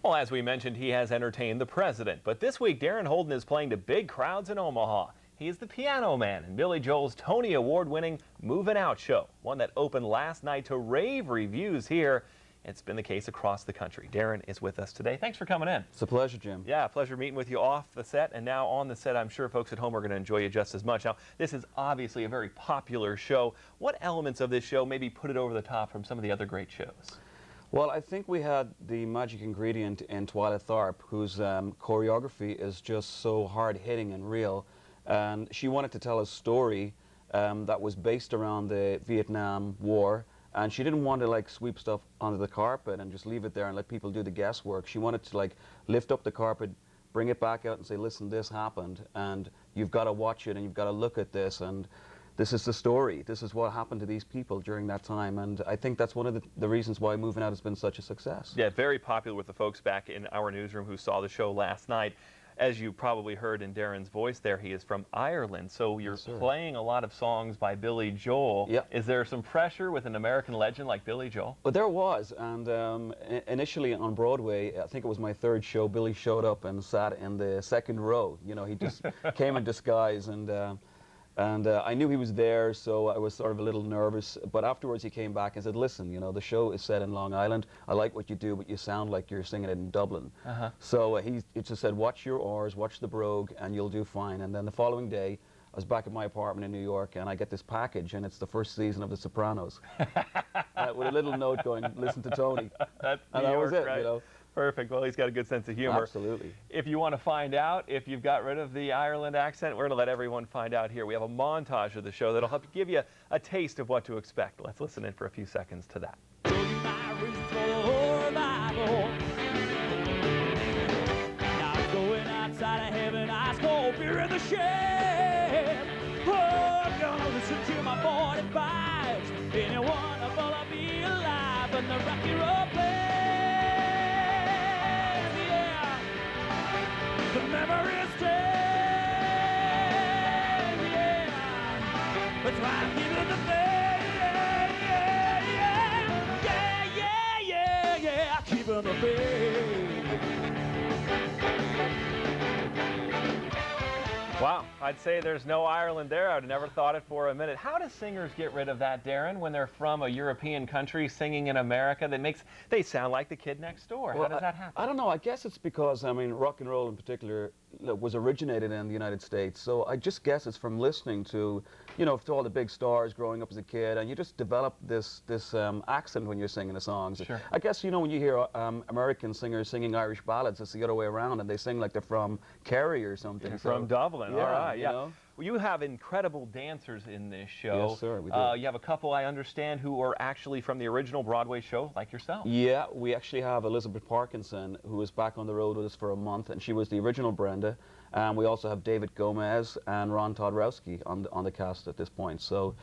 Well, as we mentioned, he has entertained the president. But this week, Darren Holden is playing to big crowds in Omaha. He is the piano man in Billy Joel's Tony Award-winning Movin' Out show, one that opened last night to rave reviews here. It's been the case across the country. Darren is with us today. Thanks for coming in. It's a pleasure, Jim. Yeah, pleasure meeting with you off the set and now on the set. I'm sure folks at home are going to enjoy you just as much. Now, this is obviously a very popular show. What elements of this show maybe put it over the top from some of the other great shows? Well, I think we had the magic ingredient in Twyla Tharp, whose choreography is just so hard-hitting and real. And she wanted to tell a story that was based around the Vietnam War. And she didn't want to like sweep stuff under the carpet and just leave it there and let people do the guesswork. She wanted to like lift up the carpet, bring it back out and say, listen, this happened and you've got to watch it and you've got to look at this, and this is the story. This is what happened to these people during that time. And I think that's one of the reasons why Movin' Out has been such a success. Yeah, very popular with the folks back in our newsroom who saw the show last night. As you probably heard in Darren's voice there, he is from Ireland. So you're playing a lot of songs by Billy Joel. Yep. Is there some pressure with an American legend like Billy Joel? Well, there was. And initially on Broadway, I think it was my third show, Billy showed up and sat in the second row. You know, he just came in disguise, and I knew he was there, so I was sort of a little nervous. But afterwards he came back and said, listen, you know, the show is set in Long Island. I like what you do, but you sound like you're singing it in Dublin. So he just said, watch your oars, watch the brogue, and you'll do fine. And then the following day, I was back at my apartment in New York, and I get this package, and it's the first season of The Sopranos. With a little note going, listen to Tony. That's and New that York, was it, right? you know. Perfect. Well, he's got a good sense of humor. Absolutely. If you want to find out if you've got rid of the Ireland accent, we're going to let everyone find out here. We have a montage of the show that'll help give you a taste of what to expect. Let's listen in for a few seconds to that. Now going outside of heaven, I smoke beer in the shed. Oh, don't listen to my 45s. Anyone will be alive in the Rocky Road place. The memories stay, yeah. That's why I'm giving the faith, yeah. Keeping the faith. Wow, I'd say there's no Ireland there. I'd never thought it for a minute. How do singers get rid of that, Darren, when they're from a European country singing in America they sound like the kid next door? Well, how does that happen? I don't know. I guess it's because, I mean, rock and roll in particular was originated in the United States. So I just guess it's from listening to, you know, to all the big stars growing up as a kid, and you just develop this accent when you're singing the songs. Sure. I guess, you know, when you hear American singers singing Irish ballads, it's the other way around, and they sing like they're from Kerry or something. They're from Dublin. Yeah, all right, yeah. You know? Well, you have incredible dancers in this show. Yes, sir, we do. You have a couple, I understand, who are actually from the original Broadway show, like yourself. Yeah, we actually have Elizabeth Parkinson, who was back on the road with us for a month, and she was the original Brenda. And we also have David Gomez and Ron Todorowski on the cast at this point. So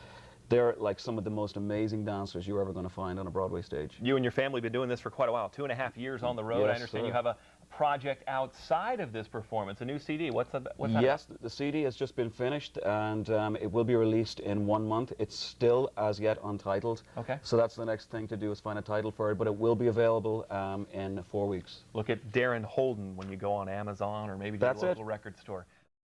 they're like some of the most amazing dancers you're ever going to find on a Broadway stage. You and your family have been doing this for quite a while, 2.5 years on the road. Yes, I understand sir. you have a project outside of this performance, a new CD. What's that? Yes, the CD has just been finished, and it will be released in 1 month. It's still as yet untitled. Okay. So that's the next thing to do, is find a title for it, but it will be available in 4 weeks. Look at Darren Holden when you go on Amazon or maybe the local record store.